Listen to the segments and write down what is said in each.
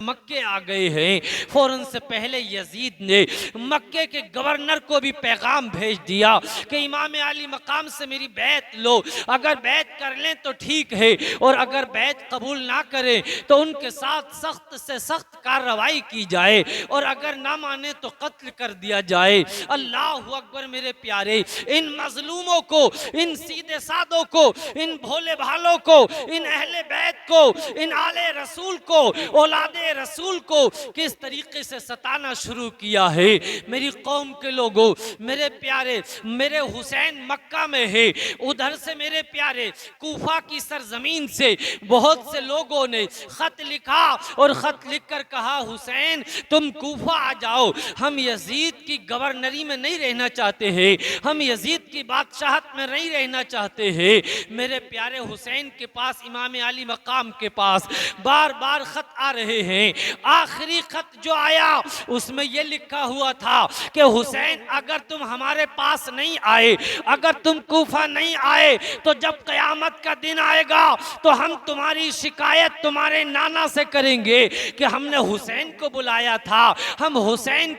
मक्के आ गए हैं। फौरन से पहले यजीद ने मक्के के गवर्नर को भी पैगाम भेज दिया कि इमाम अली मकाम से मेरी बैत लो, अगर बैत कर लें तो ठीक है और अगर बैत कबूल ना करें तो उनके साथ सख्त से सख्त कार्रवाई की जाए और अगर ना माने तो कत्ल कर दिया जाए। अल्लाह अकबर मेरे प्यारे, इन मजलूमों को, इन सीधे सादों को, इन भोले भालों को, इन अहले बैत को, इन आले रसूल को, औलादे रसूल को किस तरीके से सताना शुरू किया है। मेरी कौम के लोगों, मेरे प्यारे, मेरे हुसैन मक्का में है, उधर से मेरे प्यारे कूफा की सरजमीन से बहुत से लोगों ने खत लिखा और खत लिखकर कहा हुसैन तुम कूफा आ जाओ, हम यजीद की गवर्नरी में नहीं रहना चाहते हैं, हम यजीद की बादशाहत में नहीं रहना चाहते हैं। मेरे प्यारे हुसैन के पास, इमाम अली मकाम के पास बार बार खत आ रहे हैं। आखिरी खत जो आया उसमें यह लिखा हुआ था कि हुसैन अगर तुम हमारे पास नहीं आए, अगर तुम कूफा नहीं आए तो जब क़यामत का दिन आएगा तो हम तुम्हारी शिकायत तुम्हारे नाना से करेंगे कि हमने हुसैन को बुलाया था, हम हुसैन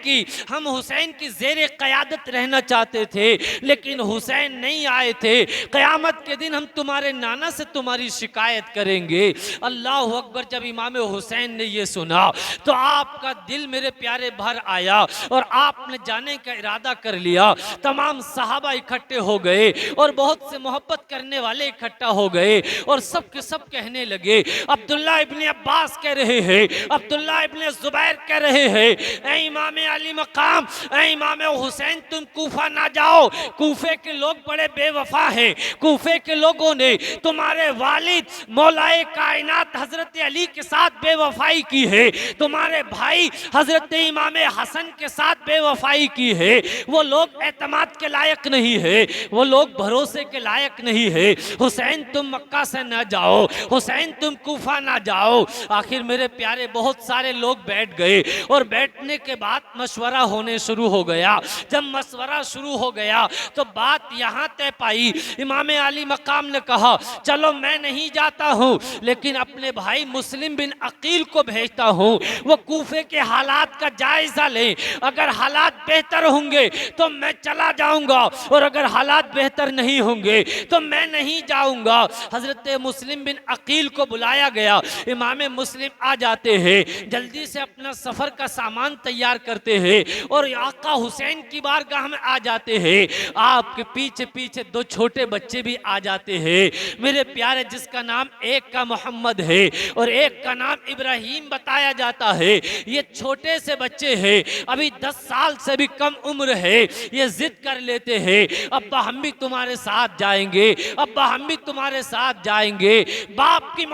की ज़ेरे क़यादत रहना चाहते थे लेकिन हुसैन नहीं आए थे। क़यामत के दिन हम तुम्हारे नाना से तुम्हारी शिकायत करेंगे। अल्लाह अकबर। जब इमाम हुसैन ने ये सुना तो आपका दिल मेरे प्यारे भर आया और आपने जाने का इरादा कर लिया। तमाम सहाबा इकट्ठे हो गए और बहुत से मोहब्बत करने वाले इकट्ठा हो गए और सब के सब कहने लगे, अब्दुल्ला इब्ने अब्बास कह रहे हैं, अब्दुल्ला इब्ने जुबैर कह रहे हैं, ऐ इमाम अली मकाम, ऐ इमाम हुसैन तुम कूफा ना जाओ, कूफे के लोग बड़े बेवफा हैं, कूफे के लोगों ने तुम्हारे वालिद मौलाए कायनात हजरत अली के साथ बेवफाई की है, तुम्हारे भाई हजरत इमाम हसन के साथ बेवफाई की है, वो लोग एतमाद के लायक नहीं है, वो लोग भरोसे के लायक नहीं है। हुसैन तुम मक्का से ना जाओ, हुसैन तुम कूफा ना जाओ। आखिर मेरे प्यारे बहुत सारे लोग बैठ गए और बैठने के बाद मशवरा होने शुरू हो गया। जब मशवरा शुरू हो गया तो बात यहाँ तय पाई, इमाम अली मकाम ने कहा चलो मैं नहीं जाता हूँ लेकिन अपने भाई मुस्लिम बिन अकील को भेजता हूँ, वो कूफे के हालात का जायजा लें, अगर हालात बेहतर होंगे तो मैं चला जाऊंगा और अगर हालात बेहतर नहीं होंगे तो मैं नहीं जाऊंगा। हजरत मुस्लिम बिन अकील को बुलाया गया। इमाम मुस्लिम आ जाते हैं, जल्दी से अपना सफर का सामान तैयार करते हैं और आका हुसैन की बारगाह में आ जाते हैं। आपके पीछे पीछे दो छोटे बच्चे भी आ जाते हैं मेरे प्यारे, जिसका नाम एक का मोहम्मद है और एक का नाम इब्राहिम बताया जाता है। ये छोटे से बच्चे हैं, अभी 10 साल से भी कम उम्र है। ये जिद कर लेते हैं अब्बा हम भी तुम्हारे साथ जाएंगे, अब्बा हम भी तुम्हारे साथ जाएंगे। बाप की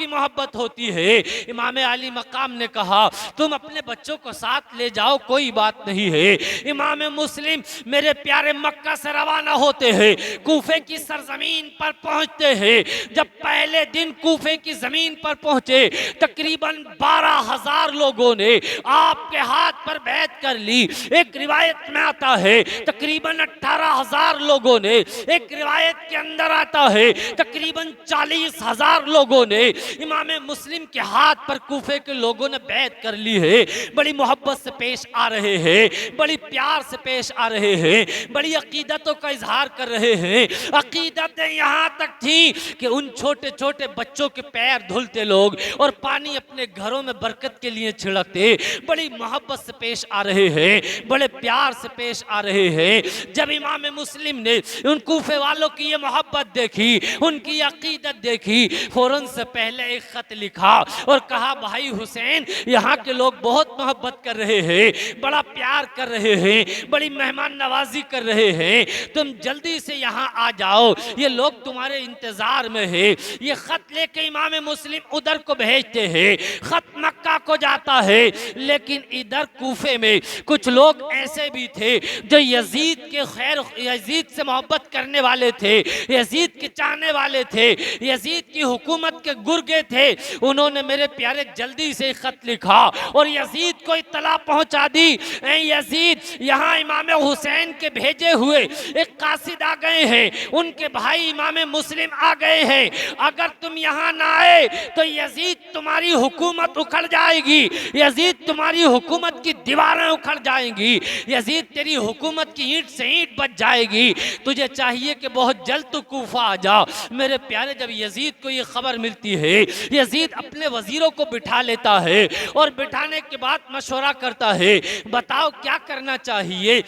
मोहब्बत होती है। इमाम अली मकाम ने कहा तुम अपने बच्चों को साथ ले जाओ, कोई बात नहीं है। इमाम मुस्लिम मेरे प्यारे मक्का से रवाना होते हैं, कूफे की सरजमीन पर पहुंचते हैं। जब पहले दिन कूफे की जमीन पर पहुंचे तकरीबन 12,000 लोगों ने आपके हाथ पर बैत कर ली। एक रिवायत में आता है तकरीबन 18,000 लोगों ने, एक रिवायत के अंदर आता है तकरीबन 40,000 लोगों ने इमाम मुस्लिम के हाथ पर कूफे के लोगों ने बैत कर ली है। बड़ी मोहब्बत से पेश आ रहे हैं, बड़ी प्यार से पेश आ रहे हैं, बड़ी अकीदतों का इजहार कर रहे हैं। अकीदतें यहाँ तक थी कि उन छोटे छोटे बच्चों के पैर धुलते लोग और पानी अपने घरों में बरकत के लिए छिड़कते। बड़ी मोहब्बत से पेश आ रहे हैं, बड़े प्यार से पेश आ रहे हैं। जब इमाम मुस्लिम ने उन कूफे वालों की ये मोहब्बत देखी, उनकी अकीदत देखी, फौरन से पहले एक खत लिखा और कहा भाई हुसैन यहाँ के लोग बहुत मोहब्बत कर रहे हैं, बड़ा प्यार कर रहे हैं, बड़ी मेहमान नवाजी कर रहे हैं, तुम जल्दी से यहाँ आ जाओ, ये लोग तुम्हारे इंतजार में है। ये खत लेके इमाम मुस्लिम उधर को भेजते हैं। खत मक्का को जाता है लेकिन इधर कूफे में कुछ लोग ऐसे भी थे जो यजीद से मोहब्बत करने वाले थे, यजीद के चाहने वाले थे, यजीद की हुकूमत के गुर्गे थे। उन्होंने मेरे प्यारे जल्दी से खत लिखा और यजीद को इत्तला पहुंचा दी, ऐ यजीद यहाँ इमाम हुसैन के भेजे हुए एक कासिद आ गए हैं, उनके भाई इमाम मुस्लिम आ गए हैं, अगर तुम यहाँ ना आए तो यजीद तुम्हारी हुकूमत उखड़ जाएगी, यजीद तुम्हारी हुकूमत की दीवारें उखड़ जाएंगी, यजीद तेरी हुकूमत की ईंट से ईंट बच जाएगी। तुझे चाहिए कि बहुत जल्द तू कूफा आ जा। मेरे प्यारे, जब यजीद को ये खबर मिलती है, यजीद अपने वजीरों को बिठा लेता है और बिठाने के बाद मशवरा करता है, बताओ क्या करना चाहिए।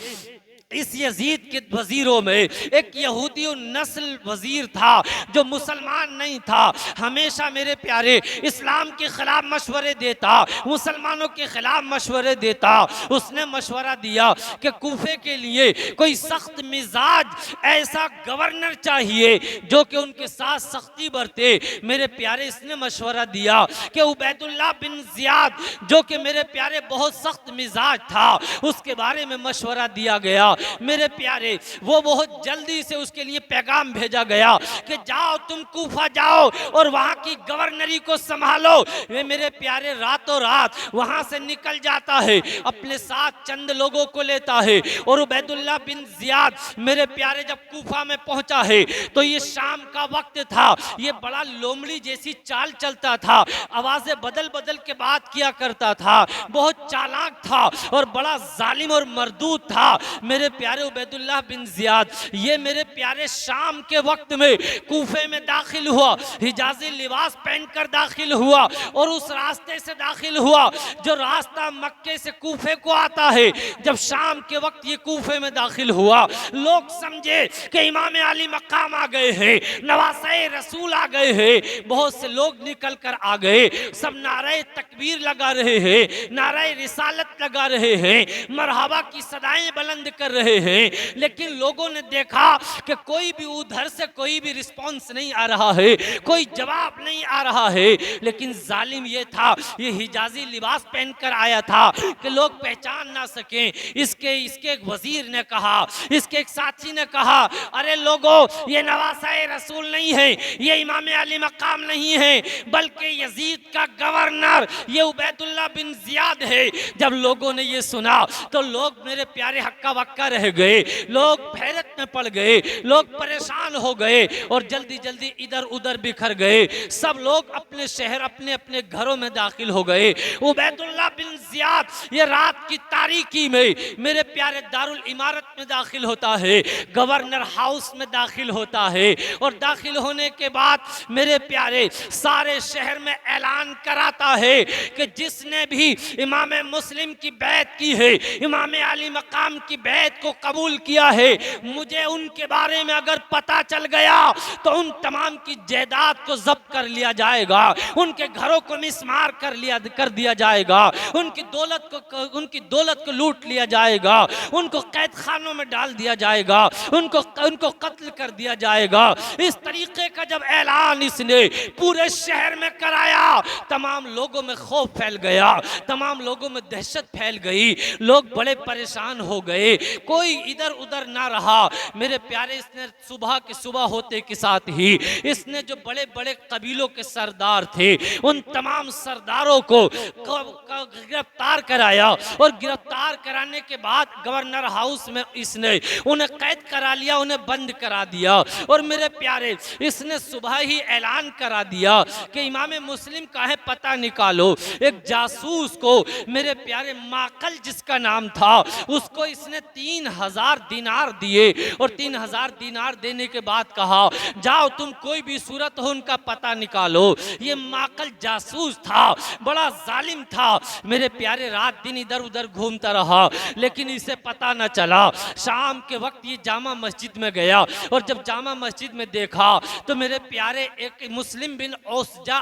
इस यजीद के वजीरों में एक यहूदी नस्ल वजीर था जो मुसलमान नहीं था, हमेशा मेरे प्यारे इस्लाम के खिलाफ मशवरे देता, मुसलमानों के खिलाफ मशवरे देता। उसने मशवरा दिया कि कूफे के लिए कोई सख्त मिजाज ऐसा गवर्नर चाहिए जो कि उनके साथ सख्ती बरते। मेरे प्यारे, इसने मशवरा दिया कि उबैदुल्लाह बिन जियाद, जो कि मेरे प्यारे बहुत सख्त मिजाज था, उसके बारे में मशवरा दिया गया। मेरे प्यारे, वो बहुत जल्दी से उसके लिए पैगाम भेजा गया कि जाओ तुम कूफा जाओ और वहां की गवर्नरी को संभालो। वे मेरे प्यारे रातों रात वहां से निकल जाता है, अपने साथ चंद लोगों को लेता है और उबैदुल्लाह बिन जियाद मेरे प्यारे जब कूफा में पहुंचा है तो ये शाम का वक्त था। ये बड़ा लोमड़ी जैसी चाल चलता था, आवाजें बदल बदल के बात किया करता था, बहुत चालाक था और बड़ा जालिम और मरदूद था। मेरे प्यारे उबैदुल्लाह बिन जियाद ये मेरे प्यारे शाम के वक्त में कूफे में दाखिल हुआ, हिजाजी लिबास पहनकर दाखिल हुआ और उस रास्ते से दाखिल हुआ जो रास्ता मक्के से कूफे को आता है। जब शाम के वक्त ये कूफे में दाखिल हुआ, लोग समझे कि इमाम अली मकाम आ गए हैं, नवासे रसूल आ गए हैं। बहुत से लोग निकल कर आ गए, सब नारे तकबीर लगा रहे हैं, नारे रिसालत लगा रहे हैं, मरहबा की सदाएं बुलंद कर रहे हैं। लेकिन लोगों ने देखा कि कोई भी उधर से कोई भी रिस्पांस नहीं आ रहा है, कोई जवाब नहीं आ रहा है। लेकिन जालिम ये था, ये हिजाजी लिबास पहनकर आया था कि लोग पहचान ना सकें। इसके एक वजीर ने कहा, इसके एक साथी ने कहा, अरे लोगों, ये नवासाए रसूल नहीं है, ये इमाम अली मकाम नहीं है, बल्कि यजीद का गवर्नर ये उबैदुल्लाह बिन जियाद है। जब लोगों ने ये सुना तो लोग मेरे प्यारे हक्का बक्का रह गए, लोग हैरत में पड़ गए, लोग परेशान हो गए और जल्दी जल्दी इधर उधर बिखर गए। सब लोग अपने शहर अपने अपने घरों में दाखिल हो गए। उबैदुल्लाह बिन जियाद ये रात की तारीकी में मेरे प्यारे दारुल इमारत में दाखिल होता है, गवर्नर हाउस में दाखिल होता है और दाखिल होने के बाद मेरे प्यारे सारे शहर में ऐलान कराता है कि जिसने भी इमाम मुस्लिम की बैत की है, इमाम अली मकाम की बैत को कबूल किया है, मुझे उनके बारे में अगर पता चल गया तो उन तमाम की जायदाद को जब्त कर लिया जाएगा, उनके घरों को मिसमार कर दिया जाएगा, उनकी दौलत को लूट लिया जाएगा, उनको कैद खानों में डाल दिया जाएगा, उनको कत्ल कर दिया जाएगा। इस तरीके का जब ऐलान इसने पूरे शहर में कराया, तमाम लोगों में खौफ फैल गया, तमाम लोगों में दहशत फैल गई, लोग बड़े परेशान हो गए, कोई इधर उधर ना रहा। मेरे प्यारे, इसने सुबह होते के साथ ही इसने जो बड़े बड़े कबीलों के सरदार थे उन तमाम सरदारों को गिरफ्तार कराया और गिरफ्तार कराने के बाद गवर्नर हाउस में इसने उन्हें कैद करा लिया, उन्हें बंद करा दिया। और मेरे प्यारे, इसने सुबह ही ऐलान करा दिया कि इमाम मुस्लिम का है पता निकालो। एक जासूस को मेरे प्यारे माकल जिसका नाम था, उसको इसने 3000 दिनार दिए और 3000 दिनार देने के बाद कहा, जाओ तुम कोई भी सूरत हो उनका पता निकालो। ये माकल जासूस था, बड़ा जालिम था। मेरे प्यारे, रात दिन इधर उधर घूमता रहा लेकिन इसे पता न चला। शाम के वक्त ये जामा मस्जिद में गया और जब जामा मस्जिद में देखा तो मेरे प्यारे एक मुस्लिम बिन औसजा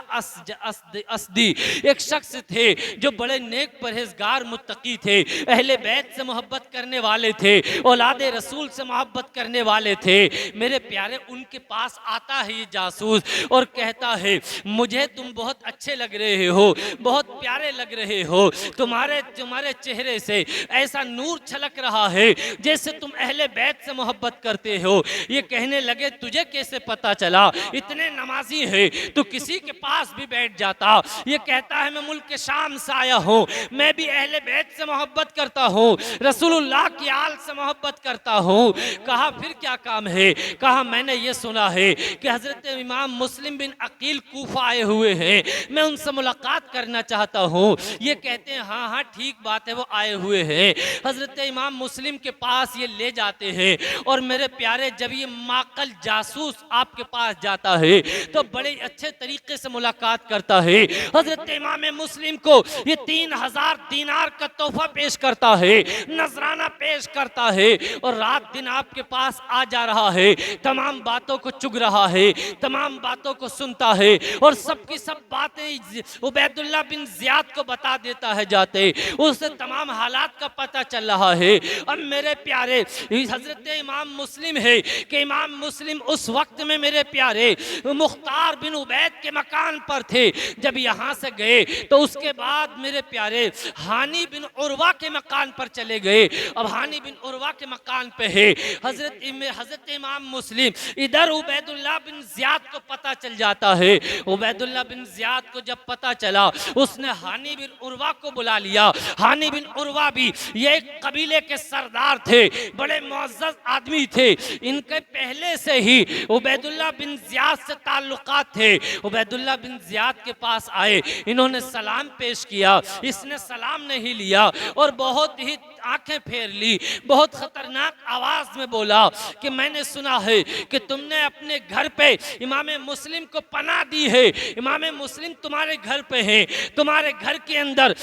असदी एक शख्स थे जो बड़े नेक परहेजगार मुत्तकी थे, अहले बैत से मोहब्बत करने वाले थे, औलादे रसूल से मोहब्बत करने वाले थे। मेरे प्यारे, उनके पास आता है ये जासूस और कहता है, मुझे तुम बहुत अच्छे लग रहे हो, बहुत प्यारे लग रहे हो, तुम्हारे तुम्हारे चेहरे से ऐसा नूर छलक रहा है जैसे तुम अहले बैत से मोहब्बत करते हो। ये कहने लगे तुझे कैसे पता चला, इतने नमाजी है तो किसी के पास भी बैठ जाता। ये कहता है मैं मुल्क के शाम से आया हूँ, मैं भी अहले बैत से मोहब्बत करता हूँ, रसूलुल्लाह की आल से मोहब्बत करता हूँ। कहा फिर क्या काम है? कहा मैंने ये सुना है कि हजरत इमाम मुस्लिम बिन अकील कूफा आए हुए हैं, मैं उनसे मुलाकात करना चाहता हूँ। ये कहते हैं हाँ हाँ ठीक बात है, वो आए हुए हैं। हजरत इमाम मुस्लिम के पास ये ले जाते हैं और मेरे प्यारे जब ये माकल जासूस आपके पास जाता है तो बड़े अच्छे तरीके से मुलाकात करता है। हजरत इमाम मुस्लिम को ये 3000 दीनार का तोहफा पेश करता है, नजराना पेश करता है और रात दिन आपके पास आ जा रहा है, तमाम बातों को चुग रहा है, तमाम बातों को सुनता है और सबकी सब बातें उबैदुल्लाह बिन जियाद को बता देता है जाते, उससे तमाम हालात का पता चल रहा है। अब मेरे प्यारे हजरत इमाम मुस्लिम है कि इमाम मुस्लिम उस वक्त में मेरे प्यारे मुख्तार बिन उबैद के मकान पर थे। जब यहाँ से गए तो उसके बाद मेरे प्यारे हानी बिन उर्वा के मकान पर चले गए। अब हानी बिन उर्वा के मकान पे है हजरत इमाम मुस्लिम, इधर उबैदुल्लाह बिन जियाद को पता चल जाता है। उबैदुल्लाह बिन जियाद को जब पता चला उसने हानी बिन उर्वा को बुला लिया। हानी बिन उर्वा भी ये एक कबीले के सरदार थे, बड़े मुअज़्ज़ज़ आदमी थे, इनके पहले से ही उबैदुल्लाह बिन जियाद से ताल्लुकात थे। उबैदुल्लाह बिन जियाद के पास आए, इन्होंने सलाम पेश किया, इसने सलाम नहीं लिया और बहुत ही आंखें फेर ली, बहुत खतरनाक आवाज में बोला कि मैंने सुना है कि तुमने अपने घर पे इमाम मुस्लिम को पनाह दी है, इमाम मुस्लिम तुम्हारे घर पे है, तुम्हारे घर के अंदर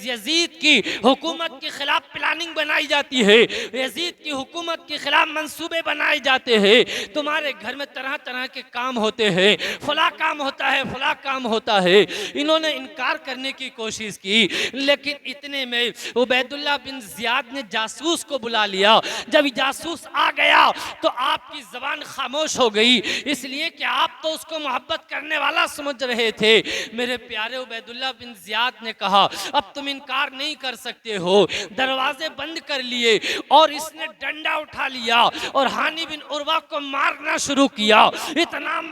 यजीद की हुकूमत के खिलाफ प्लानिंग बनाई जाती है, यजीद की हुकूमत के खिलाफ मंसूबे बनाए जाते हैं, तुम्हारे घर में तरह तरह के काम होते हैं, फला काम होता है, फला काम होता है। इन्होंने इनकार करने की कोशिश की, लेकिन इतने में उबैदुल्लाह बिन जियाद ने जासूस को बुला लिया। जब जासूस आ गया तो आपकी जबान खामोश हो गई, इसलिए कि आप तो उसको मोहब्बत करने वाला समझ रहे थे। मेरे प्यारे उबैदुल्लाह बिन जियाद ने कहा अब तुम इनकार नहीं कर सकते हो। दरवाजे बंद कर लिए और इसने डंडा उठा लिया और हानी बिन उर्वा को मारना शुरू किया। इतना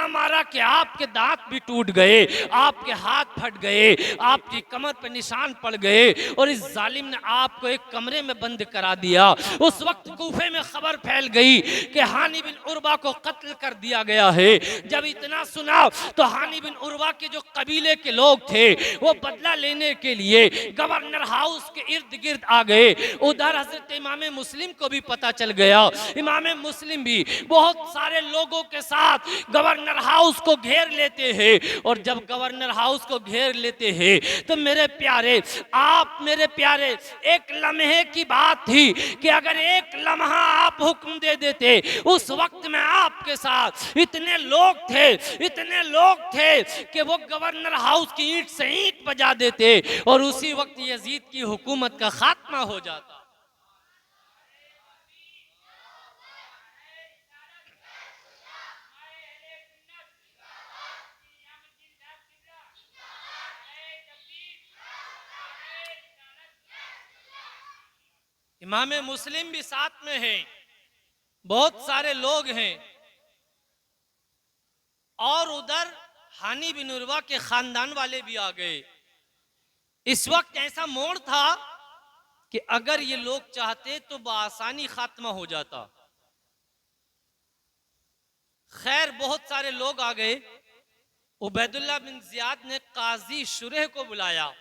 मारा कि आपके दांत भी टूट गए, आपके हाथ फट गए, आपकी कमर पर निशान पड़ गए और इस जालिम ने आपको एक कमरे में बंद करा दिया। उस वक्त कूफे में खबर फैल गई कि हानी बिन उर्वा को कत्ल कर दिया गया है। जब इतना सुना तो हानी बिन उर्वा के जो कबीले के लोग थे वो बदला लेने के लिए गवर्नर हाउस के इर्द गिर्द आ गए। उधर हजरत इमाम मुस्लिम को भी पता चल गया। इमाम मुस्लिम भी बहुत सारे लोगों के साथ गवर्नर हाउस को घेर लेते हैं और जब गवर्नर हाउस को घेर लेते हैं तो मेरे प्यारे एक लम्हे की बात थी कि अगर एक लम्हा आप हुक्म दे देते, उस वक्त में आपके साथ इतने लोग थे कि वो गवर्नर हाउस की ईंट से ईंट बजा देते और उसी वक्त यजीद की हुकूमत का खात्मा हो जाता। इमाम मुस्लिम भी साथ में हैं, बहुत सारे लोग हैं और उधर हानी बिन उर्वा के खानदान वाले भी आ गए। इस वक्त ऐसा मोड़ था कि अगर ये लोग चाहते तो बआसानी खात्मा हो जाता। खैर बहुत सारे लोग आ गए। उबैदुल्लाह बिन जियाद ने काजी शुरेह को बुलाया।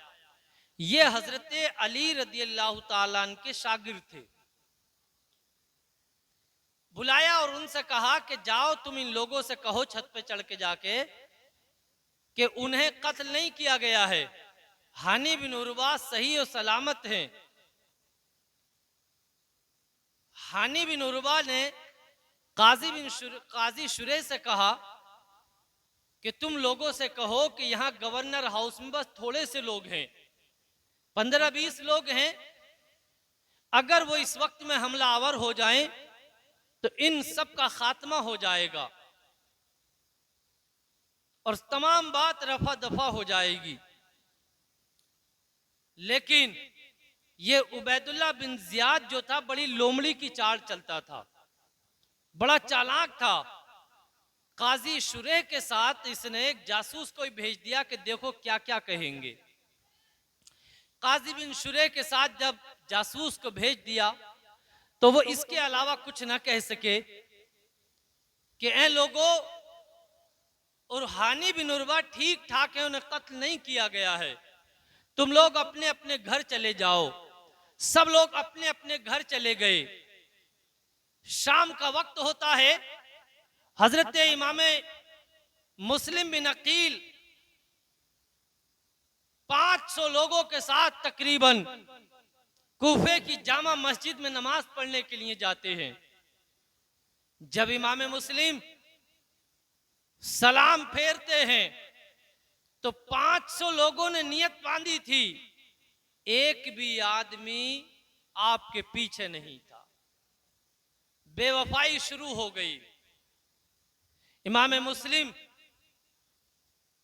ये हजरत अली रदियल्लाहु ताला अन्हु के शागिर्द थे। बुलाया और उनसे कहा कि जाओ तुम इन लोगों से कहो छत पे चढ़ के जाके कि उन्हें कत्ल नहीं किया गया है, हानी बिन उर्वा सही और सलामत हैं। हानी बिन उर्वा ने काजी शुरे से कहा कि तुम लोगों से कहो कि यहाँ गवर्नर हाउस में बस थोड़े से लोग हैं, 15-20 लोग हैं, अगर वो इस वक्त में हमलावर हो जाएं तो इन सब का खात्मा हो जाएगा और तमाम बात रफा दफा हो जाएगी। लेकिन ये उबैदुल्लाह बिन जियाद जो था बड़ी लोमड़ी की चाल चलता था, बड़ा चालाक था। काजी शुरेह के साथ इसने एक जासूस को ही भेज दिया कि देखो क्या क्या कहेंगे। काजी बिन शुरेह के साथ जब जासूस को भेज दिया तो वो इसके अलावा कुछ ना कह सके कि ए लोगों, उरहानी बिन उर्वा ठीक ठाक है, उन्हें कत्ल नहीं किया गया है, तुम लोग अपने अपने घर चले जाओ। सब लोग अपने अपने घर चले गए। शाम का वक्त होता है। हजरत इमाम मुस्लिम बिन अकील 500 लोगों के साथ तकरीबन कूफे की जामा मस्जिद में नमाज पढ़ने के लिए जाते हैं। जब इमाम मुस्लिम सलाम फेरते हैं तो 500 लोगों ने नियत बांधी थी, एक भी आदमी आपके पीछे नहीं था। बेवफाई शुरू हो गई। इमाम मुस्लिम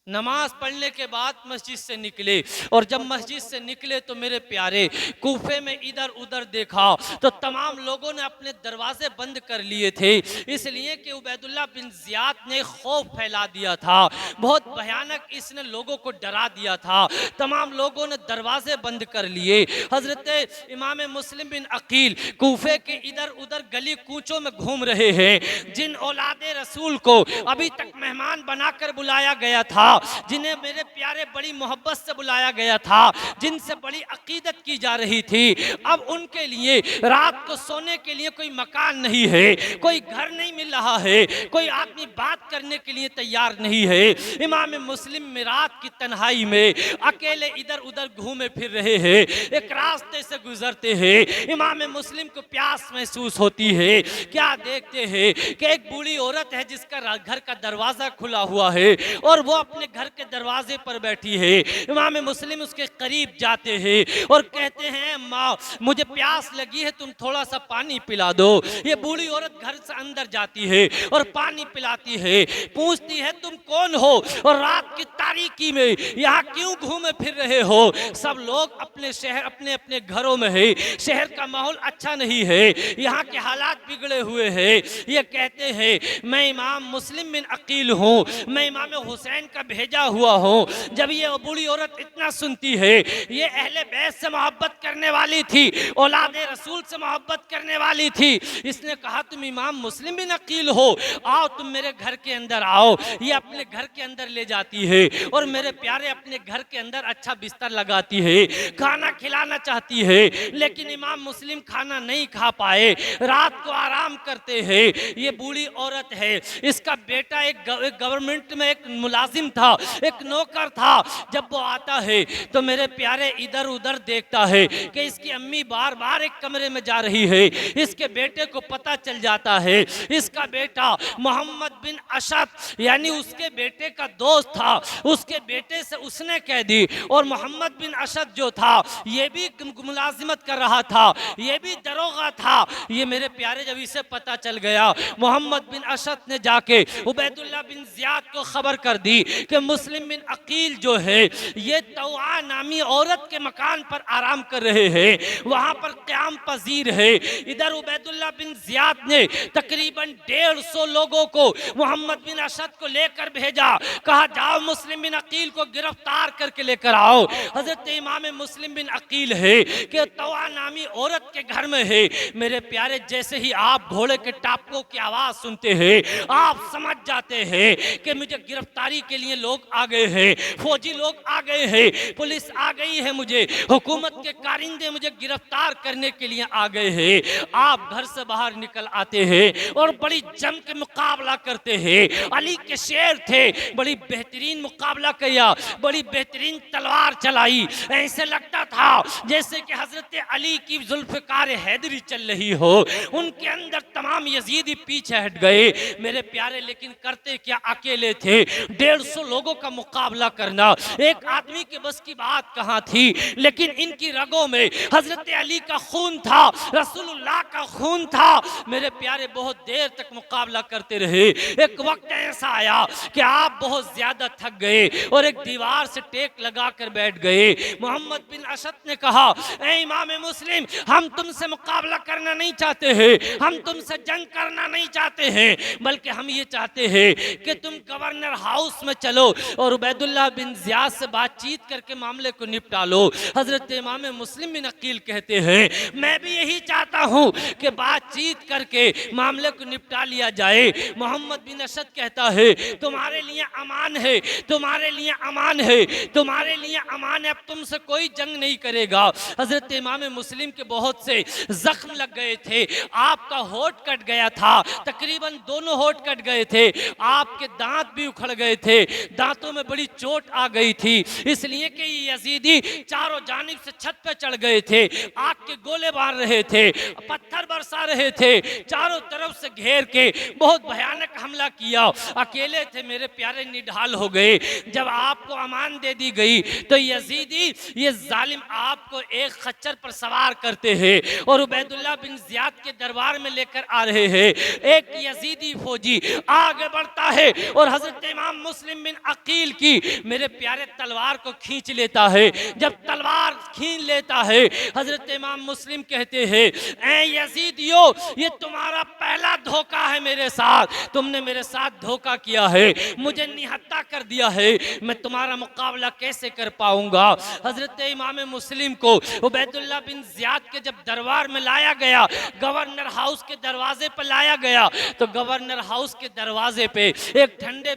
नमाज पढ़ने के बाद मस्जिद से निकले और जब मस्जिद से निकले तो मेरे प्यारे कूफे में इधर उधर देखा तो तमाम लोगों ने अपने दरवाजे बंद कर लिए थे, इसलिए कि उबैदुल्लाह बिन जियाद ने खौफ फैला दिया था। बहुत भयानक इसने लोगों को डरा दिया था। तमाम लोगों ने दरवाजे बंद कर लिए। हजरत इमाम मुस्लिम बिन अकील कूफे के इधर उधर गली कूचों में घूम रहे हैं। जिन औलादे रसूल को अभी तक मेहमान बनाकर बुलाया गया था, जिन्हें मेरे प्यारे बड़ी मोहब्बत से बुलाया गया था, जिनसे बड़ी अकीदत की जा रही थी, अब उनके लिए रात को सोने के लिए कोई मकान नहीं है, कोई घर नहीं मिल रहा है, कोई आदमी बात करने के लिए तैयार नहीं है। इमाम मुस्लिम में रात की तन्हाई में अकेले इधर उधर घूमे फिर रहे हैं। एक रास्ते से गुजरते हैं, इमाम मुस्लिम को प्यास महसूस होती है। क्या देखते हैं कि एक बूढ़ी औरत है जिसका घर का दरवाजा खुला हुआ है और वो अपने घर के दरवाजे पर बैठी है। इमाम मुस्लिम उसके करीब जाते हैं और कहते हैं, माँ मुझे प्यास लगी है, तुम थोड़ा सा पानी पिला दो। ये बूढ़ी औरत घर से अंदर जाती है और पानी पिलाती है। पूछती है, तुम कौन हो और रात की तारीकी में यहाँ क्यों घूमे फिर रहे हो? सब लोग अपने शहर अपने अपने घरों में है, शहर का माहौल अच्छा नहीं है, यहाँ के हालात बिगड़े हुए हैं। ये कहते हैं, मैं इमाम मुस्लिम बिन अकील हूँ, मैं इमाम हुसैन का भेजा हुआ हूँ। जब ये बूढ़ी औरत इतना सुनती है, ये अहले बैत से मोहब्बत करने वाली थी, औलादे रसूल से मोहब्बत करने वाली थी, इसने कहा तुम इमाम मुस्लिम बिन अकील हो, आओ तुम मेरे घर के अंदर आओ। ये अपने घर के अंदर ले जाती है और मेरे प्यारे अपने घर के अंदर अच्छा बिस्तर लगाती है, खाना खिलाना चाहती है, लेकिन इमाम मुस्लिम खाना नहीं खा पाए, रात को आराम करते हैं। ये बूढ़ी औरत है, इसका बेटा एक गवर्नमेंट में एक मुलाजिम था, एक नौकर था। जब वो आता है तो मेरे प्यारे इधर उधर देखता है कि इसकी अम्मी बार बार एक कमरे में जा रही है। इसके बेटे को पता चल जाता है, इसका बेटा मोहम्मद बिन अशद यानी उसके बेटे का दोस्त था, उसके बेटे से उसने कह दी। और मोहम्मद बिन अशद जो था ये भी मुलाजिमत कर रहा था, ये भी दरोगा था। ये मेरे प्यारे जब इसे पता चल गया, मोहम्मद बिन अशद ने जाके उबैदुल्लाह बिन जियाद को खबर कर दी कि मुस्लिम बिन अकील जो है ये तवा नामी औरत के मकान पर आराम कर रहे हैं, वहां पर क़याम पजीर है। इधर उबैदुल्लाह बिन जियाद ने तकरीबन 150 लोगों को मोहम्मद बिन अशद को लेकर भेजा, कहा जाओ मुस्लिम बिन अकील को गिरफ्तार करके लेकर आओ। हजरत इमाम मुस्लिम बिन अकील है कि तवा नामी औरत के घर में है। मेरे प्यारे जैसे ही आप घोड़े के टापों की आवाज सुनते हैं, आप समझ जाते हैं कि मुझे गिरफ्तारी के लिए लोग आ गए हैं, फौजी लोग आ गए हैं, पुलिस आ गई है, मुझे हुकूमत के कारिंदे मुझे गिरफ्तार करने के लिए आ गए हैं। आप घर से बाहर निकल आते हैं और बड़ी जम के मुकाबला करते हैं। अली के शेर थे, बड़ी बेहतरीन मुकाबला किया, बड़ी बेहतरीन तलवार चलाई। ऐसे लगता था जैसे कि हजरत अली की जुल्फ़िकार हैदरी चल रही हो। उनके अंदर तमाम यजीदी पीछे हट गए मेरे प्यारे, लेकिन करते क्या, अकेले थे। 150 लोगों का मुकाबला करना एक आदमी के बस की बात कहाँ थी। लेकिन इनकी रगों में हजरत अली का खून था, रसूलुल्लाह का खून था। मेरे प्यारे बहुत देर तक मुकाबला करते रहे। एक वक्त ऐसा आया कि आप बहुत ज्यादा थक गए और एक दीवार से टेक लगा कर बैठ गए। मोहम्मद बिन असद ने कहा, ए इमाम मुस्लिम, हम तुमसे मुकाबला करना नहीं चाहते हैं, हम तुमसे जंग करना नहीं चाहते हैं, बल्कि हम ये चाहते हैं कि तुम गवर्नर हाउस में चलो और उबैदुल्लाह बिन जियाद से बातचीत करके मामले को निपटा लो। हजरत इमाम मुस्लिम बिन अकील कहते हैं, मैं भी यही चाहता हूँ कि बातचीत करके मामले को निपटा लिया जाए। मोहम्मद बिन असद कहता है, तुम्हारे लिए अमान है, तुम्हारे लिए अमान है, तुम्हारे लिए अमान है, अब तुमसे कोई जंग नहीं करेगा। हजरत इमाम मुस्लिम के बहुत से जख्म लग गए थे, आपका होठ कट गया था, तकरीबन दोनों होठ कट गए थे, आपके दांत भी उखड़ गए थे, दांतों में बड़ी चोट आ गई थी, इसलिए कि यजीदी चारों जानिब से छत पे चढ़ गए थे, आग के गोले मार रहे थे, पत्थर बरसा रहे थे, चारों तरफ से घेर के बहुत भयानक हमला किया। अकेले थे मेरे प्यारे, निढाल हो गए। जब आपको अमान दे दी गई तो यजीदी ये जालिम आपको एक खच्चर पर सवार करते हैं और उबैदुल्लाह बिन जियाद के दरबार में लेकर आ रहे हैं। एक यजीदी फौजी आगे बढ़ता है और हजरत इमाम मुस्लिम बिन अकील की मेरे प्यारे तलवार को खींच लेता है। जब तलवार खींच लेता है, हजरत इमाम मुस्लिम कहते हैं, ऐ यजीदियो, ये तुम्हारा पहला धोखा है मेरे साथ, तुमने मेरे साथ धोखा किया है, मुझे निहत्ता कर दिया है, मैं तुम्हारा मुकाबला कैसे कर पाऊंगा। हजरत इमाम मुस्लिम को उबैदुल्लाह बिन जियाद के जब दरबार में लाया गया, गवर्नर हाउस के दरवाजे पर लाया गया, तो गवर्नर हाउस के दरवाजे पे एक ठंडे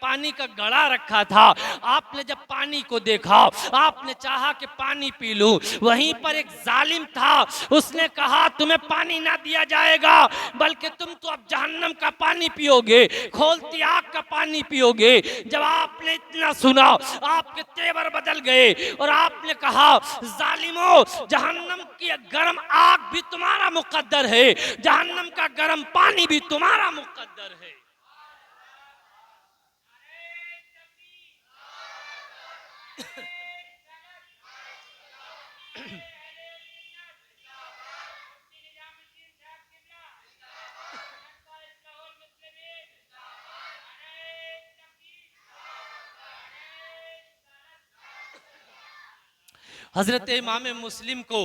पानी का घड़ा रखा था। आपने जब पानी को देखा, आपने चाहा कि पानी पी लूं, वहीं पर एक जालिम था, उसने कहा तुम्हें पानी ना दिया जाएगा, बल्कि तुम तो अब जहन्नम का पानी पियोगे, खोलती आग का पानी पियोगे। जब आपने इतना सुना, आपके तेवर बदल गए और आपने कहा, जालिमो, जहन्नम की गर्म आग भी तुम्हारा मुकद्दर है, जहन्नम का गर्म पानी भी तुम्हारा मुकद्दर है। हजरत इमाम मुस्लिम को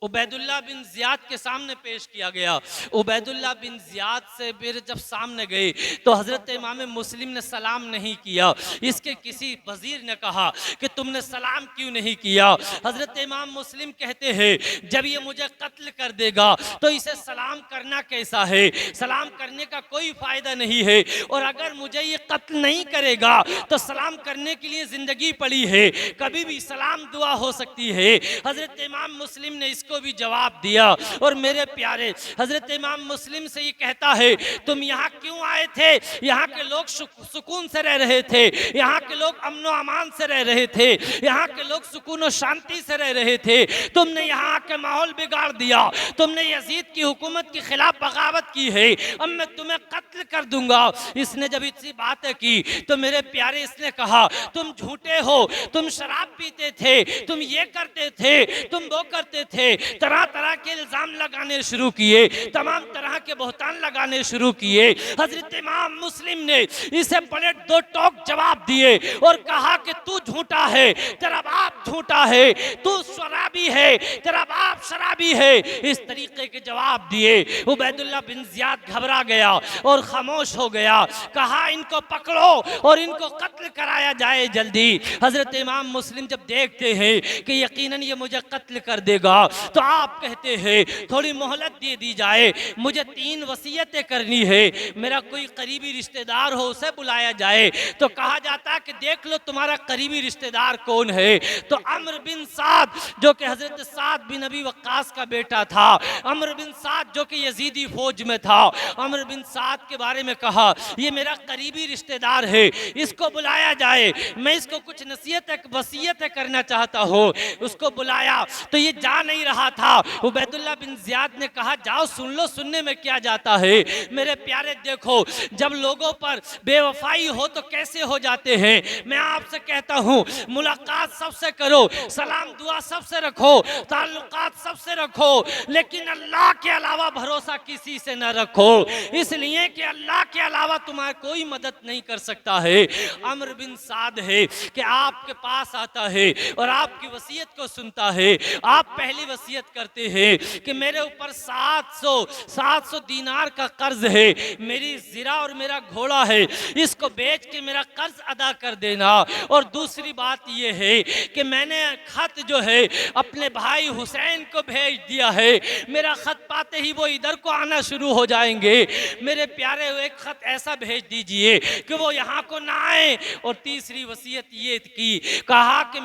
उबैदुल्लाह बिन जियाद के सामने पेश किया गया। उबैदुल्लाह बिन जियाद से फिर जब सामने गए तो हजरत इमाम मुस्लिम ने सलाम नहीं किया। इसके किसी वजीर ने कहा कि तुमने सलाम क्यों नहीं किया। हजरत इमाम मुस्लिम कहते हैं, जब ये मुझे कत्ल कर देगा तो इसे सलाम करना कैसा है, सलाम करने का कोई फायदा नहीं है, और अगर मुझे ये कत्ल नहीं करेगा तो सलाम करने के लिए जिंदगी पड़ी है, कभी भी सलाम दुआ हो सकती है। हजरत इमाम मुस्लिम ने इसको भी जवाब दिया। और मेरे प्यारे, हजरत इमाम मुस्लिम से ये कहता है, तुम यहाँ क्यों आए थे? यहाँ के लोग सुकून से रह रहे थे, यहाँ के लोग अमन व अमान से रह रहे थे, यहाँ के लोग सुकून और शांति से रह रहे थे, तुमने यहाँ के माहौल बिगाड़ दिया, तुमने यजीद की हुकूमत के खिलाफ बगावत की है, अब मैं तुम्हें कत्ल कर दूंगा। इसने जब इतनी बातें की तो मेरे प्यारे, इसने कहा, तुम झूठे हो, तुम शराब पीते थे, तुम ये करते थे, तुम वो करते थे, तरह तरह के इल्जाम लगाने शुरू किए, तमाम तरह के बहतान लगाने शुरू किए। हजरत इमाम मुस्लिम ने इसे बड़े दो टोक जवाब दिए और कहा कि तू झूठा है, तेरा बाप झूठा है, तू शराबी है, तेरा बाप शराबी है। इस तरीके के जवाब दिए। उबैदुल्लाह बिन जियाद घबरा गया और खामोश हो गया। कहा, इनको पकड़ो और इनको कत्ल कराया जाए जल्दी। हजरत इमाम मुस्लिम जब देखते हैं कि यकीनन ये मुझे कत्ल कर देगा, तो आप कहते हैं थोड़ी मोहलत दे दी जाए, मुझे 3 वसीयतें करनी है, मेरा कोई करीबी रिश्तेदार हो उसे बुलाया जाए। तो कहा जाता है कि देख लो तुम्हारा करीबी रिश्तेदार कौन है। तो अम्र बिन साद, जो कि हजरत साद बिन अबी वक्कास का बेटा था, अम्र बिन साद जो कि यजीदी फौज में था, अम्र बिन साद के बारे में कहा, ये मेरा करीबी रिश्तेदार है, इसको बुलाया जाए, मैं इसको कुछ नसीहतें वसीयतें करना चाहता हूँ। उसको बुलाया तो ये जा नहीं रहा रहा था। उबैदुल्लाह बिन ज़ियाद ने कहा जाओ सुन लो, सुनने में क्या जाता है। मेरे प्यारे देखो, जब लोगों पर बेवफाई हो तो कैसे हो जाते हैं। मैं आपसे कहता हूँ मुलाकात सबसे करो, सलाम दुआ सबसे रखो, ताल्लुकात सबसे रखो, लेकिन अल्लाह के अलावा भरोसा किसी से न रखो, इसलिए कि अल्लाह के अलावा तुम्हारी कोई मदद नहीं कर सकता है। अम्र बिन साद है कि आपके पास आता है और आपकी वसीयत को सुनता है। आप पहली वसीयत करते हैं कि मेरे ऊपर 700 दीनार का कर्ज है, मेरी ज़िरा और मेरा घोड़ा है, इसको बेच के मेरा कर्ज अदा कर देना। और दूसरी बात यह है कि मैंने खत जो है अपने भाई हुसैन को भेज दिया है, मेरा खत पाते ही वो इधर को आना शुरू हो जाएंगे। मेरे प्यारे एक खत ऐसा भेज दीजिए कि वो यहाँ को ना आए। और तीसरी वसीयत ये की, कहा कि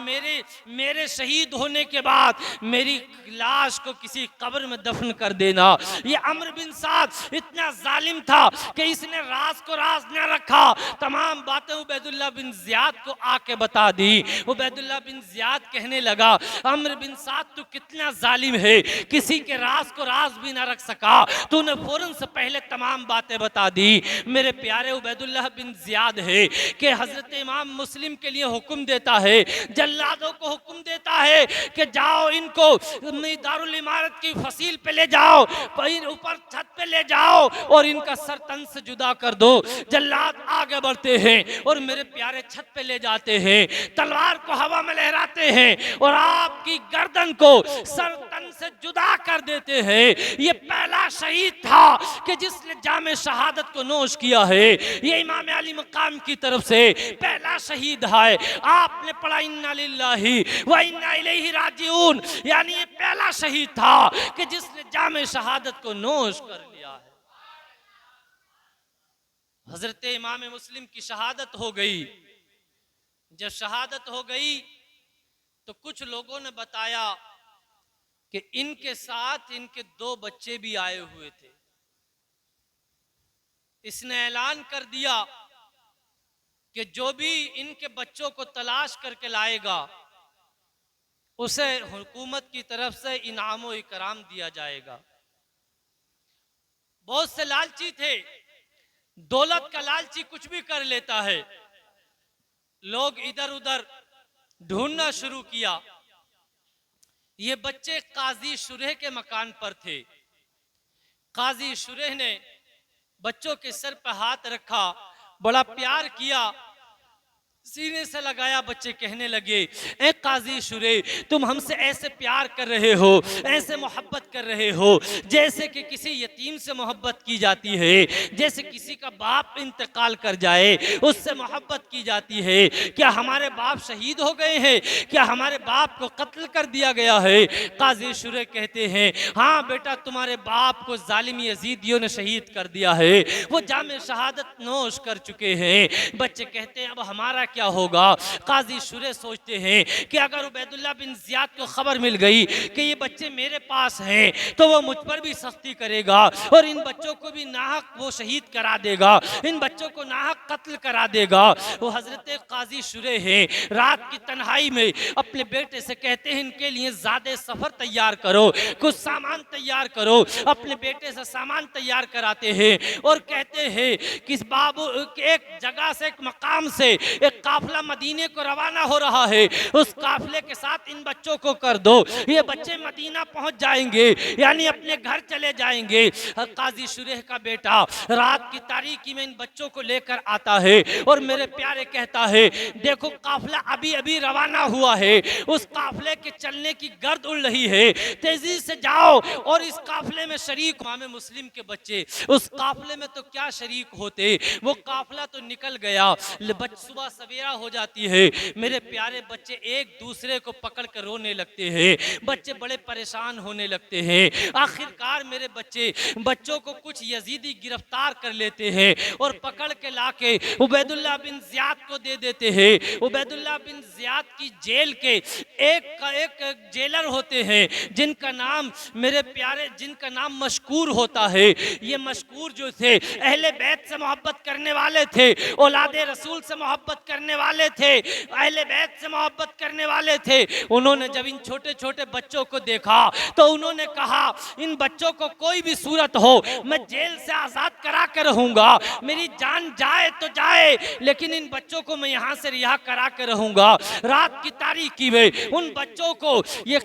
मेरे शहीद होने के बाद मेरी लाश को किसी कब्र में दफन कर देना। ये अम्र बिन साद इतना जालिम था कि इसने राज को राज न रखा, तमाम बातें उबैदुल्लाह बिन ज़ियाद को आके बता दी। उबैदुल्लाह बिन ज़ियाद कहने लगा अम्र बिन साद तू कितना जालिम है, किसी के राज को राज भी ना रख सका, तूने फौरन से पहले तमाम बातें बता दी। मेरे प्यारे उबैदुल्लाह बिन ज़ियाद है कि हजरत इमाम मुस्लिम के लिए हुक्म देता है, जल्लादों को हुक्म देता है कि जाओ इनको दारुल इमारत की फसील पे ले जाओ, ऊपर छत पे ले जाओ और इनका सर तन से जुदा कर दो। जल्लाद आगे बढ़ते हैं और मेरे प्यारे छत पे ले जाते हैं, तलवार को हवा में लहराते हैं और आपकी गर्दन को सर तन से जुदा कर देते हैं। ये पहला शहीद था कि जिसने जामे शहादत को नोश किया है, ये इमाम अली मकाम की तरफ से पहला शहीद है। आपने पढ़ा इन्ना लिल्लाहि व इन्ना इलैहि राजिऊन, यानी ये पहला शहीद था कि जिसने जामे शहादत को नोश कर लिया है। हजरत इमाम मुस्लिम की शहादत हो गई। जब शहादत हो गई तो कुछ लोगों ने बताया कि इनके साथ इनके 2 बच्चे भी आए हुए थे। इसने ऐलान कर दिया कि जो भी इनके बच्चों को तलाश करके लाएगा उसे हुकूमत की तरफ से इनाम व इकराम दिया जाएगा। बहुत से लालची थे, दौलत का लालची कुछ भी कर लेता है। लोग इधर उधर ढूंढना शुरू किया। ये बच्चे काजी शुरेह के मकान पर थे। काजी शुरेह ने बच्चों के सर पर हाथ रखा, बड़ा प्यार किया, सीने से लगाया। बच्चे कहने लगे ए काजी शुरे, तुम हमसे ऐसे प्यार कर रहे हो, ऐसे मोहब्बत कर रहे हो जैसे कि किसी यतीम से मोहब्बत की जाती है, जैसे किसी का बाप इंतकाल कर जाए उससे मोहब्बत की जाती है। क्या हमारे बाप शहीद हो गए हैं? क्या हमारे बाप को कत्ल कर दिया गया है? काजी शुरे कहते हैं हाँ बेटा, तुम्हारे बाप को जालिम यजीदियों ने शहीद कर दिया है, वो जामे शहादत नोश कर चुके हैं। बच्चे कहते हैं अब हमारा क्या होगा? काजी शुरे सोचते हैं कि अगर उबैदुल्लाह बिन ज़ियाद को खबर मिल गई कि ये बच्चे मेरे पास हैं तो वो मुझ पर भी सख्ती करेगा और इन बच्चों को भी नाहक वो शहीद करा देगा, इन बच्चों को नाहक कत्ल करा देगा। वो हजरत काजी शुरे हैं, रात की तन्हाई में अपने बेटे से कहते हैं इनके लिए ज़्यादा सफ़र तैयार करो, कुछ सामान तैयार करो। अपने बेटे से सामान तैयार कराते हैं और कहते हैं कि बाबू एक जगह से, एक मकाम से एक काफिला मदीने को रवाना हो रहा है, उस काफिले के साथ इन बच्चों को कर दो। ये बच्चे मदीना पहुंच जाएंगे, यानी अपने घर चले जाएंगे। काजी शुरेह का बेटा रात की तारीकी में इन बच्चों को लेकर आता है और मेरे प्यारे कहता है देखो काफिला अभी अभी रवाना हुआ है, उस काफिले के चलने की गर्द उड़ रही है, तेजी से जाओ और इस काफिले में शरीक। इमाम मुस्लिम के बच्चे उस काफिले में तो क्या शरीक होते, वो काफिला तो निकल गया। सुबह सवेरा हो जाती है, मेरे प्यारे बच्चे एक दूसरे को पकड़ कर रोने लगते हैं, बच्चे बड़े परेशान होने लगते हैं। आखिरकार मेरे बच्चों को कुछ यजीदी गिरफ्तार कर लेते हैं और पकड़ के लाके उबैदुल्लाह बिन ज़ियाद को दे देते हैं। उबैदुल्लाह बिन ज़ियाद की जेल के एक जेलर होते हैं जिनका नाम मेरे प्यारे जिनका नाम मशकूर होता है। ये मशकूर जो थे अहले बैत से मोहब्बत करने वाले थे, औलादे रसूल से मोहब्बत करने करने वाले थे, अहले बैत से मोहब्बत करने वाले थे, उन्होंने जब इन छोटे छोटे बच्चों को देखा तो उन्होंने कहा इन बच्चों को कोई भी सूरत हो मैं जेल से आज़ाद करा कर रहूँगा, मेरी जान जाए तो जाए लेकिन इन बच्चों को मैं यहाँ से रिहा करा कर रहूँगा। रात की तारीकी में उन बच्चों को ये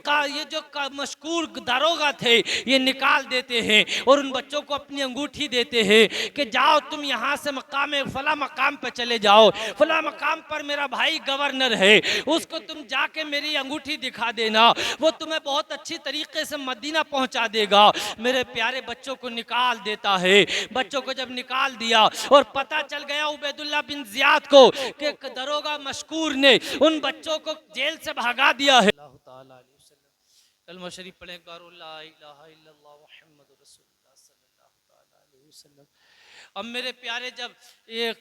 जो मशकूर दरोगा थे ये निकाल देते हैं और उन बच्चों को अपनी अंगूठी देते हैं कि जाओ तुम यहाँ से फला मकाम पर चले जाओ, फला मकाम पर मेरा भाई गवर्नर है, उसको तुम जाके मेरी अंगूठी दिखा देना, वो तुम्हें बहुत अच्छी तरीके से मदीना पहुंचा देगा। मेरे प्यारे बच्चों को निकाल देता है। बच्चों को जब निकाल दिया और पता चल गया उबैदुल्लाह बिन जियाद को कि दरोगा मशकूर ने उन बच्चों को जेल से भगा दिया है। कलमा शरीफ पढ़े एक बार, ला इलाहा इल्लल्लाह मुहम्मदुर रसूलुल्लाह सल्लल्लाहु अलैहि वसल्लम। अब मेरे प्यारे जब ये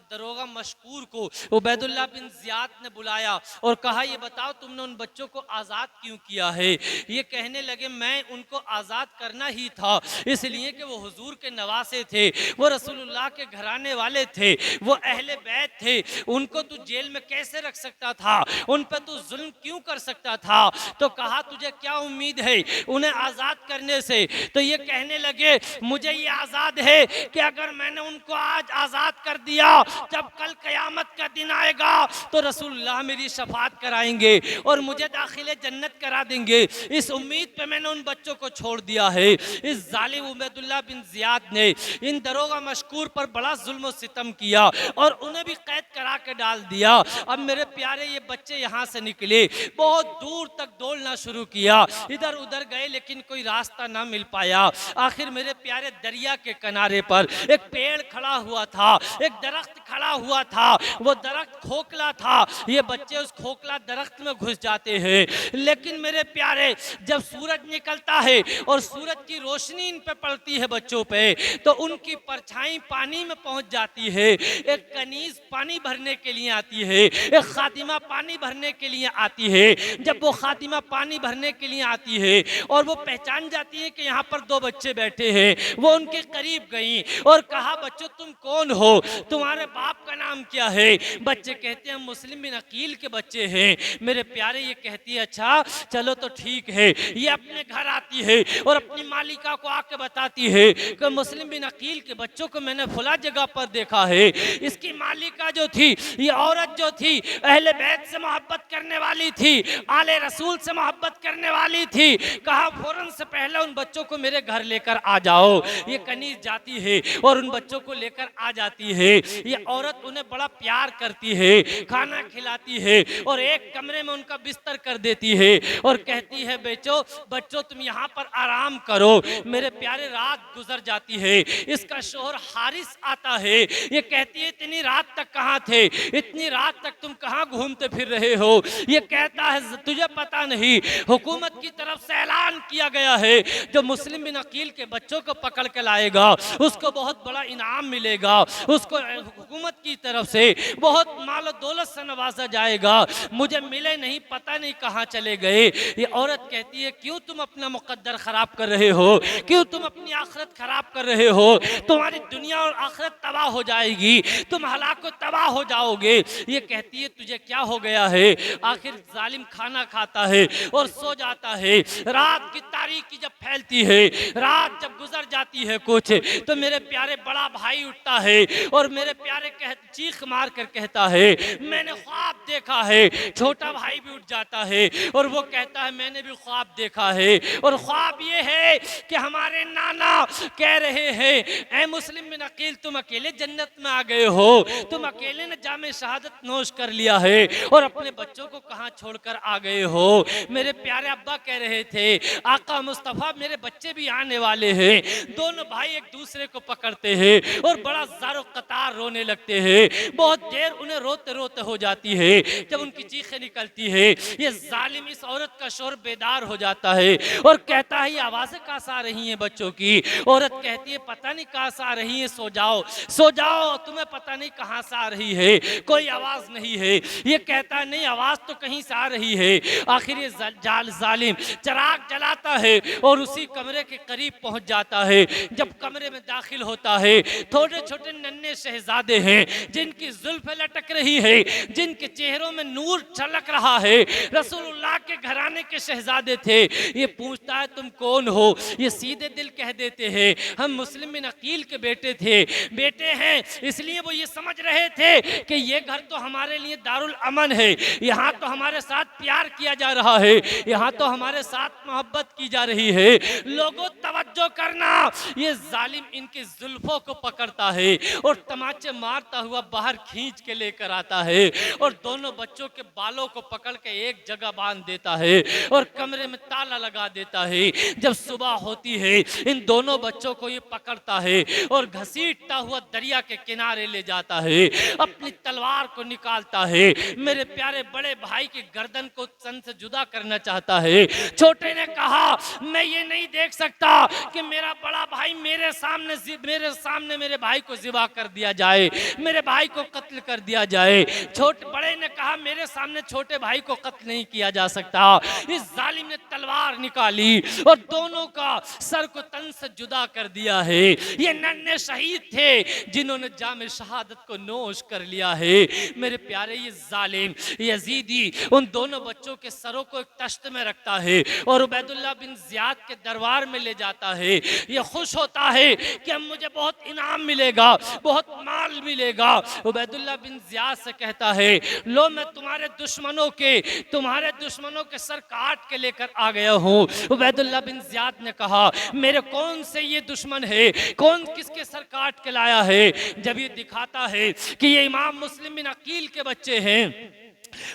दरोगा मशकूर को उबैदुल्लाह बिन जियाद ने बुलाया और कहा ये बताओ तुमने उन बच्चों को आज़ाद क्यों किया है? ये कहने लगे मैं उनको आज़ाद करना ही था इसलिए कि वो हुजूर के नवासे थे, वो रसूलुल्लाह के घराने वाले थे, वो अहले बैत थे, उनको तू जेल में कैसे रख सकता था, उन पर तू जुल्म क्यों कर सकता था? तो कहा तुझे क्या उम्मीद है उन्हें आज़ाद करने से? तो ये कहने लगे मुझे ये आज़ाद है कि अगर मैंने उनको आज आज़ाद कर दिया जब कल क़यामत का दिन आएगा तो रसूलुल्लाह मेरी शफाअत कराएंगे और मुझे दाखिले जन्नत करा देंगे। इस उम्मीद पे मैंने उन बच्चों को छोड़ दिया है। इस जालिम उबैदुल्लाह बिन जियाद ने इन दरोगा मशकूर पर बड़ा जुल्म और सितम किया और उन्हें भी कैद करा के डाल दिया। अब मेरे प्यारे ये बच्चे यहाँ से निकले, बहुत दूर तक दौड़ना शुरू किया, इधर उधर गए लेकिन कोई रास्ता ना मिल पाया। आखिर मेरे प्यारे दरिया के किनारे पर एक पेड़ खड़ा हुआ था, एक दरख्त खड़ा हुआ था, वो दरख्त खोखला था, ये बच्चे उस खोखला दरख्त में घुस जाते हैं। लेकिन मेरे प्यारे जब सूरज निकलता है और सूरज की रोशनी इन पे पड़ती है बच्चों पे तो उनकी परछाई पानी में पहुंच जाती है। एक कनीज पानी भरने के लिए आती है, एक खातिमा पानी भरने के लिए आती है। जब वो खातिमा पानी भरने के लिए आती है और वो पहचान जाती है कि यहाँ पर दो बच्चे बैठे हैं, वो उनके करीब गई और कहा बच्चों तुम कौन हो, तुम्हारे बाप का नाम क्या है? बच्चे कहते हैं मुस्लिम बिन अकील के बच्चे हैं। मेरे प्यारे ये कहती है अच्छा चलो तो ठीक है। ये अपने घर आती है और अपनी मालिका को आके बताती है कि मुस्लिम बिन अकील के बच्चों को मैंने फला जगह पर देखा है। इसकी मालिका जो थी, ये औरत जो थी अहले बैत से मोहब्बत करने वाली थी, आले रसूल से मोहब्बत करने वाली थी। कहा फौरन से पहले उन बच्चों को मेरे घर लेकर आ जाओ। ये कनीज जाती है और उन बच्चों को लेकर आ जाती है। ये औरत उन्हें बड़ा प्यार करती है, खाना खिलाती है और एक कमरे में उनका बिस्तर कर देती है और कहती है बच्चों तुम यहाँ पर आराम करो। मेरे प्यारे रात गुजर जाती है। इसका शोहर हारिस आता है। ये कहती है इतनी रात तक कहाँ थे, इतनी रात तक तुम कहाँ घूमते फिर रहे हो? ये कहता है तुझे पता नहीं हुकूमत की तरफ से ऐलान किया गया है जो मुस्लिम बिन अकील के बच्चों को पकड़ के लाएगा उसको बहुत बड़ा इनाम मिलेगा, उसको हुकूमत की तरफ से बहुत माल दौलत से नवाजा जाएगा। मुझे मिले नहीं, पता नहीं कहाँ चले गए। ये औरत कहती है क्यों तुम अपना मुकद्दर खराब कर रहे हो, क्यों तुम अपनी आखिरत खराब कर रहे हो? तुम्हारी दुनिया और आखिरत तबाह हो जाएगी, तुम हलाक तबाह हो जाओगे। ये कहती है तुझे क्या हो गया है? आखिर जालिम खाना खाता है और सो जाता है। रात की तारीकी जब फैलती है, रात जब गुजर जाती है कुछ, तो मेरे प्यारे बड़ा भाई उठता है और मेरे प्यारे चीख मार कर कहता है मैंने ख्वाब देखा है। छोटा भाई भी उठ जाता है और वो कहता है मैंने भी ख्वाब देखा है और ख्वाब ये है कि हमारे नाना कह रहे हैं ऐ मुस्लिम बिन अकील तुम अकेले जन्नत में आ गए हो, तुम अकेले ने जामे शहादत नोश कर लिया है और अपने बच्चों को कहाँ छोड़कर आ गए हो? मेरे प्यारे अब्बा कह रहे थे आका मुस्तफ़ा मेरे बच्चे भी आने वाले हैं। दोनों भाई एक दूसरे को पकड़ते हैं और बड़ा ज़ारो कतार रोने लगते हैं। बहुत देर उन्हें रोते रोते हो जाती है। जब उनकी चीखें निकलती है ये जालिम इस औरत का शोहर बेदार हो जाता है और कहता है ये आवाज़ें कहाँ से आ रही हैं बच्चों की? औरत कहती है पता नहीं कहाँ से आ रही है, सो जाओ सो जाओ, तुम्हें पता नहीं कहाँ से आ रही है, कोई आवाज़ नहीं है। ये कहता है नहीं आवाज़ तो कहीं से आ रही है। आखिर ये जालिम चिराग जलाता है और उसी कमरे के करीब पहुंच जाता जाता है। जब कमरे में दाखिल होता है, छोटे छोटे नन्हे शहजादे हैं जिनकी जुल्फे लटक रही है, जिनके चेहरों में नूर छलक रहा है, रसूलुल्लाह के घराने के शहजादे थे। ये पूछता है तुम कौन हो? ये सीधे दिल कह देते हैं हम मुस्लिम बिन अकील के बेटे थे, बेटे हैं। इसलिए वो ये समझ रहे थे कि ये घर तो हमारे लिए दारुल अमन है, यहाँ तो हमारे साथ प्यार किया जा रहा है, यहाँ तो हमारे साथ मोहब्बत की जा रही है। लोगों तवज्जो करना, ये जालिम इनके जुल्फों को पकड़ता है और तमाचे मारता हुआ बाहर खींच के लेकर आता है और दोनों बच्चों के बालों को पकड़ के एक जगह बांध देता है और कमरे में ताला लगा देता है। जब सुबह होती है, इन दोनों बच्चों को ये पकड़ता है और घसीटता हुआ दरिया के किनारे ले जाता है, अपनी तलवार को निकालता है, मेरे प्यारे बड़े भाई की गर्दन को तन से जुदा करना चाहता है। छोटे ने कहा मैं ये नहीं देख सकता कि मेरा बड़ा भाई मेरे सामने मेरे भाई को ज़िबा कर दिया जाए, मेरे भाई को कत्ल कर दिया जाए। बड़े ने कहा मेरे सामने छोटे भाई को कत्ल नहीं किया जा सकता। इस जालिम ने तलवार निकाली और दोनों का सर को तन से जुदा कर दिया है। ये नन्हे शहीद थे जिन्होंने जाम शहादत को नोश कर लिया है। मेरे प्यारे ये जालिम यजीदी उन दोनों बच्चों के सरों को एक तश्त में रखता है और उबैदुल्लाह बिन ज़ियाद के दरबार में ले जाता है। ये खुश होता है कि अब मुझे बहुत इनाम मिलेगा, बहुत माल मिलेगा। उबैदुल्लाह बिन ज़ियाद से कहता है लो मैं तुम्हारे दुश्मनों के सर काट के लेकर आ गया हूँ। उबैदुल्लाह बिन ज़ियाद ने कहा मेरे कौन से ये दुश्मन है, कौन किसके सर काट के लाया है? जब ये दिखाता है कि ये इमाम मुस्लिम बिन अकील के बच्चे हैं,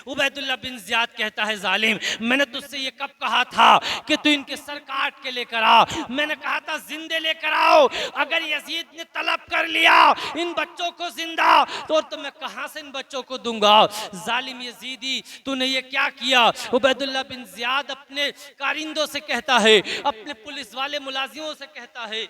उबैदुल्लाह बिन ज़ियाद कहता है जालिम मैंने तुझसे ये कब कहा था कि तू इनके सर काट के लेकर आ? मैंने कहा था जिंदे लेकर आओ। अगर यजीद ने तलब कर लिया इन बच्चों को जिंदा तो मैं कहां से इन बच्चों को दूंगा? जालिम यजीदी तूने ये क्या किया? उबैदुल्लाह बिन ज़ियाद अपने कारिंदों से कहता है, अपने पुलिस वाले मुलाजिमों से कहता है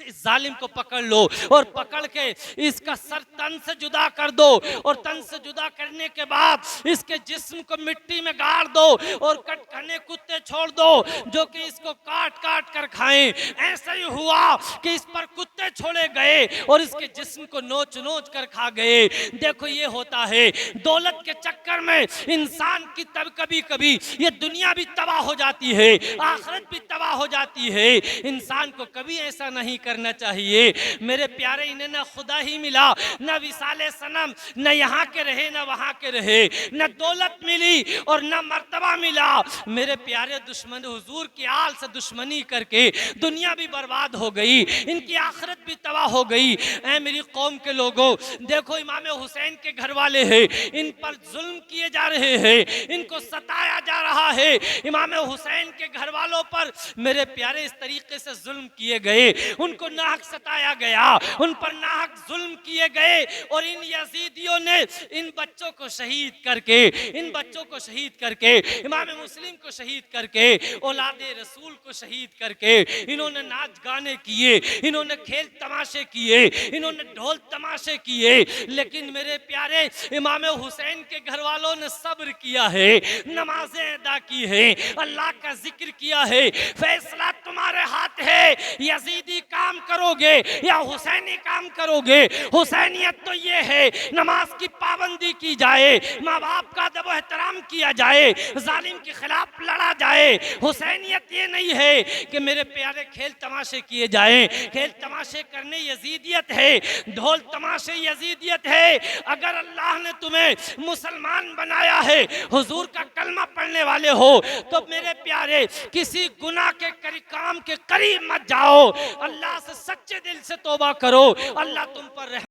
इस जालिम को पकड़ लो और पकड़ के इसका सर तन से जुदा कर दो और तन से जुदा करने के बाद इसके जिस्म को मिट्टी में गाड़ दो और कटखने कुत्ते छोड़ दो जो कि इसको काट काट कर खाएं। ऐसा ही हुआ कि इस पर कुत्ते छोड़े गए और इसके जिस्म को नोच नोच कर खा गए। देखो ये होता है दौलत के चक्कर में इंसान की तब कभी कभी ये दुनिया भी तबाह हो जाती है, आखिरत भी तबाह हो जाती है। इंसान को कभी ऐसा नहीं करना चाहिए। मेरे प्यारे इन्हें ना खुदा ही मिला, ना विसाले सनम, न यहाँ के रहे न वहाँ के रहे, न दौलत मिली और न मर्तबा मिला। मेरे प्यारे दुश्मन हुजूर की आल से दुश्मनी करके दुनिया भी बर्बाद हो गई, इनकी आखिरत भी तबाह हो गई। ऐ मेरी कौम के लोगों देखो इमाम हुसैन के घर वाले हैं, इन पर जुल्म किए जा रहे हैं, इनको सताया जा रहा है। इमाम हुसैन के घर वालों पर मेरे प्यारे इस तरीके से जुल्म किए गए, उनको नाहक सताया गया, उन पर नाहक जुल्म किए गए और इन यजीदियों ने इन बच्चों को शहीद करके इमाम मुस्लिम को शहीद करके औलादे रसूल को शहीद करके इन्होंने नाच गाने किए, इन्होंने खेल तमाशे किए, इन्होंने ढोल तमाशे किए। लेकिन मेरे प्यारे इमाम हुसैन के घर वालों ने सब्र किया है, नमाजें अदा की है, अल्लाह का जिक्र किया है। फैसला तुम्हारे हाथ है, यजीदी काम करोगे या हुसैनी काम करोगे। हुसैनियत तो ये है नमाज की पाबंदी की जाए, माँ बाप का अदब एहतराम किया जाए, जालिम के खिलाफ लड़ा जाए। हुसैनियत ये नहीं है कि मेरे प्यारे खेल तमाशे किए जाए। खेल तमाशे करने यजीदियत है, ढोल तमाशे यजीदियत है। अगर अल्लाह ने तुम्हें मुसलमान बनाया है, हुजूर का कलमा पढ़ने वाले हो, तो मेरे प्यारे किसी गुनाह के काम के करीब मत जाओ, अल्लाह से सच्चे दिल से तौबा करो, अल्लाह तुम पर